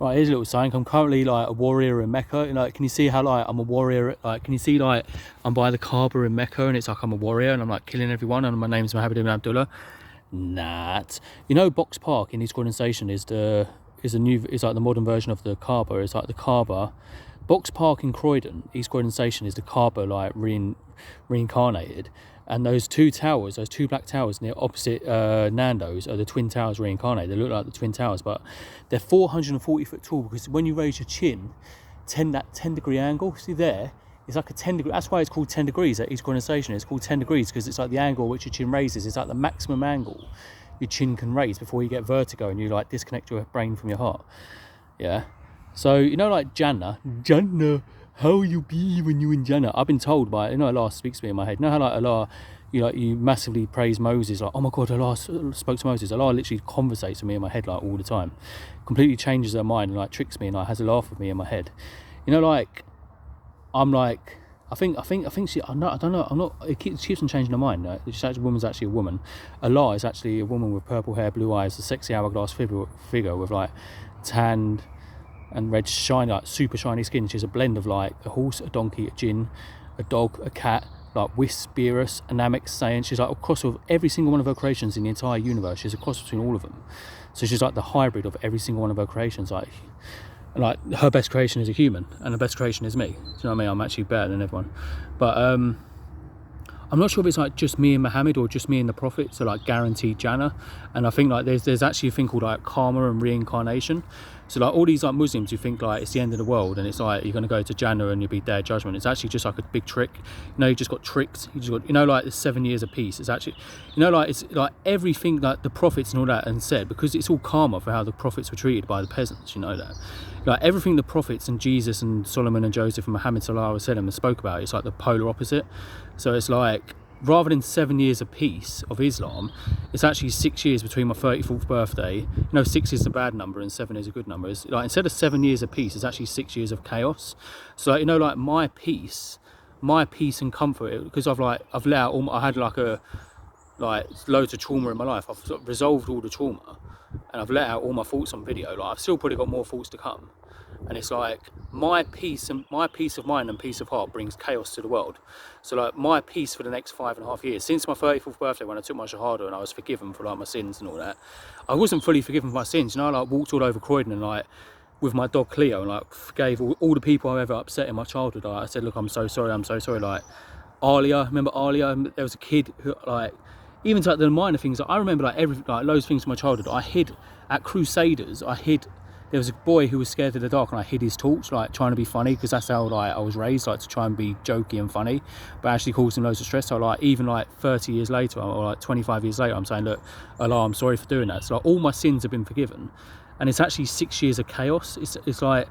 Right, here's a little saying. I'm currently like a warrior in Mecca. You know, can you see how like I'm a warrior? Like, can you see like I'm by the Kaaba in Mecca, and it's like I'm a warrior, and I'm like killing everyone, and my name's Mohammed ibn Abdullah. Nah, you know, Box Park in East Croydon Station is like the modern version of the Kaaba. It's like the Kaaba. Box Park in Croydon, East Croydon Station, is the Kaaba like reincarnated. And those two towers, those two black towers near opposite Nando's, are the Twin Towers reincarnated. They look like the Twin Towers, but they're 440 foot tall, because when you raise your chin, that 10 degree angle, see there, it's like a 10 degree, that's why it's called 10 degrees at East Croydon Station. It's called 10 degrees because it's like the angle which your chin raises. It's like the maximum angle your chin can raise before you get vertigo and you like disconnect your brain from your heart. Yeah. So, you know, like Jannah, how you be when you in Jannah? I've been told by, you know, Allah speaks to me in my head. You know how like Allah, you massively praise Moses, like, oh my God, Allah spoke to Moses. Allah literally conversates with me in my head like all the time. Completely changes their mind and like tricks me and like has a laugh with me in my head. You know, like, I'm like, I think she, I don't know, I'm not, it keeps on changing her mind. Right? It's actually, woman's actually a woman. Allah is actually a woman with purple hair, blue eyes, a sexy hourglass figure with like tanned and red shiny, like super shiny skin. She's a blend of like a horse, a donkey, a jinn, a dog, a cat, like Wisp, Beerus, Namek, Saiyan. She's like a cross of every single one of her creations in the entire universe. She's a cross between all of them. So she's like the hybrid of every single one of her creations. Like her best creation is a human, and the best creation is me. Do you know what I mean? I'm actually better than everyone. But I'm not sure if it's like just me and Muhammad or just me and the Prophet, so like guaranteed Jannah. And I think like there's actually a thing called like karma and reincarnation. So like all these like Muslims who think like it's the end of the world and it's like you're going to go to Jannah and you'll be Day of Judgment. It's actually just like a big trick. You know, you just got tricked. You just got, you know, like the 7 years of peace. It's actually, you know, like it's like everything like the prophets and all that and said, because it's all karma for how the prophets were treated by the peasants. You know that. Like everything the prophets and Jesus and Solomon and Joseph and Muhammad sallallahu alaihi wasallam spoke about, it's like the polar opposite. So it's like, rather than 7 years of peace of Islam, it's actually 6 years between my 34th birthday. You know, 6 is a bad number and 7 is a good number. It's like, instead of 7 years of peace, it's actually 6 years of chaos. So like, you know, like my peace and comfort, because I've let out all I had like loads of trauma in my life. I've sort of resolved all the trauma and I've let out all my thoughts on video. Like I've still probably got more thoughts to come. And it's like my peace of mind and peace of heart brings chaos to the world. So like my peace for the next 5.5 years, since my 34th birthday when I took my Shahada and I was forgiven for like my sins and all that, I wasn't fully forgiven for my sins. You know, I like walked all over Croydon and like with my dog Cleo and like forgave all the people I ever upset in my childhood. Like, I said, look, I'm so sorry. Like Alia, remember Alia? There was a kid who like, even to like the minor things, I remember like loads of things from my childhood. I hid at Crusaders, there was a boy who was scared of the dark and I hid his torch, like trying to be funny, because that's how like I was raised, like to try and be jokey and funny, but actually caused him loads of stress. So like even like 30 years later or like 25 years later, I'm saying, look, Allah, I'm sorry for doing that. So like all my sins have been forgiven, and it's actually 6 years of chaos. It's like,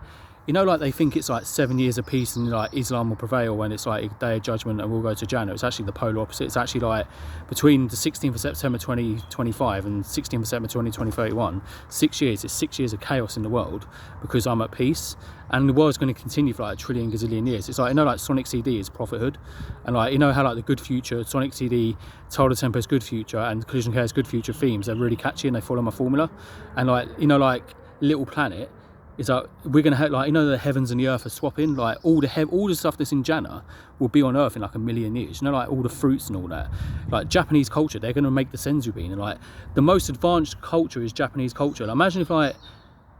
you know, like they think it's like 7 years of peace and like Islam will prevail when it's like a Day of Judgment and we'll go to Jannah. It's actually the polar opposite. It's actually like between the 16th of September 2025 and 16th of September 2031, 6 years. It's 6 years of chaos in the world because I'm at peace, and the world's going to continue for like a trillion gazillion years. It's like, you know, like Sonic CD is prophethood, and like, you know how like the Good Future, Sonic CD, Total Temper's Good Future and Collision Care's Good Future themes, they're really catchy and they follow my formula. And like, you know, like Little Planet, it's like we're gonna have, like, you know, the heavens and the earth are swapping. Like all the stuff that's in Jannah will be on earth in like 1 million years. You know, like all the fruits and all that. Like Japanese culture, they're gonna make the senzu bean, and like the most advanced culture is Japanese culture. Like, imagine if like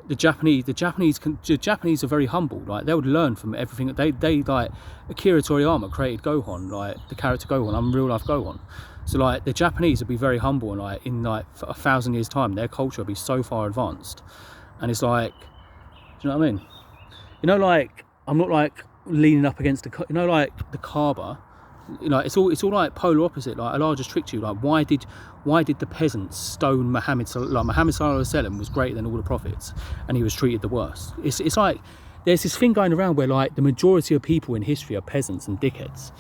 the Japanese are very humble. Like they would learn from everything that they like. Akira Toriyama created Gohan, like the character Gohan. I'm real life Gohan. So like the Japanese would be very humble, and like in like 1,000 years time, their culture would be so far advanced. And it's like, do you know what I mean? You know, like I'm not like leaning up against the, you know, like the Kaaba. You know, it's all like polar opposite. Like Allah just tricked you. Like why did the peasants stone Muhammad? Like Muhammad sallallahu alaihi wasallam was greater than all the prophets, and he was treated the worst. It's like there's this thing going around where like the majority of people in history are peasants and dickheads.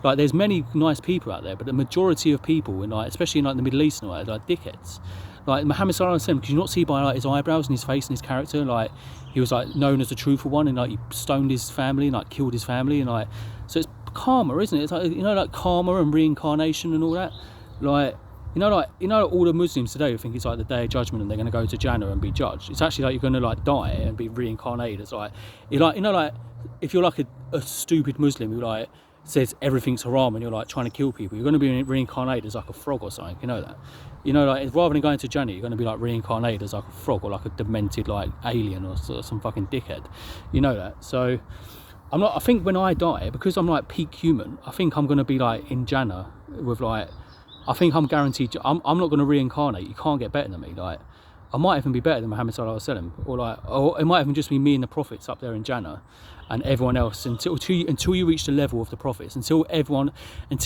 Like there's many nice people out there, but the majority of people in like, especially in like the Middle East and all that, are like dickheads. Like Muhammad sallallahu alaihi wasallam, could you not see by like his eyebrows and his face and his character, like he was like known as the truthful one, and like he stoned his family and like killed his family, and like, so it's karma, isn't it? It's like, you know, like karma and reincarnation and all that. Like You know, like, you know, all the Muslims today who think it's like the Day of Judgment and they're going to go to Jannah and be judged. It's actually like you're going to like die and be reincarnated as like, you like, you know, like if you're like a stupid Muslim who like says everything's haram and you're like trying to kill people, you're going to be reincarnated as like a frog or something. You know that. You know, like rather than going to Jannah, you're going to be like reincarnated as like a frog or like a demented like alien or some fucking dickhead. You know that. So I'm not. I think when I die, because I'm like peak human, I think I'm going to be like in Jannah with like. I think I'm guaranteed. I'm not going to reincarnate. You can't get better than me. Like, I might even be better than Muhammad sallallahu alaihi wasallam, or like, or it might even just be me and the prophets up there in Jannah, and everyone else until you reach the level of the prophets. Until everyone in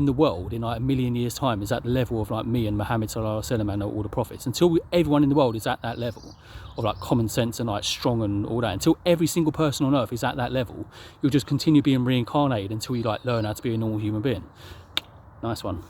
the world in like a million years' time is at the level of like me and Muhammad sallallahu alaihi wasallam and all the prophets. Until everyone in the world is at that level of like common sense and like strong and all that. Until every single person on earth is at that level, you'll just continue being reincarnated until you like learn how to be a normal human being. Nice one.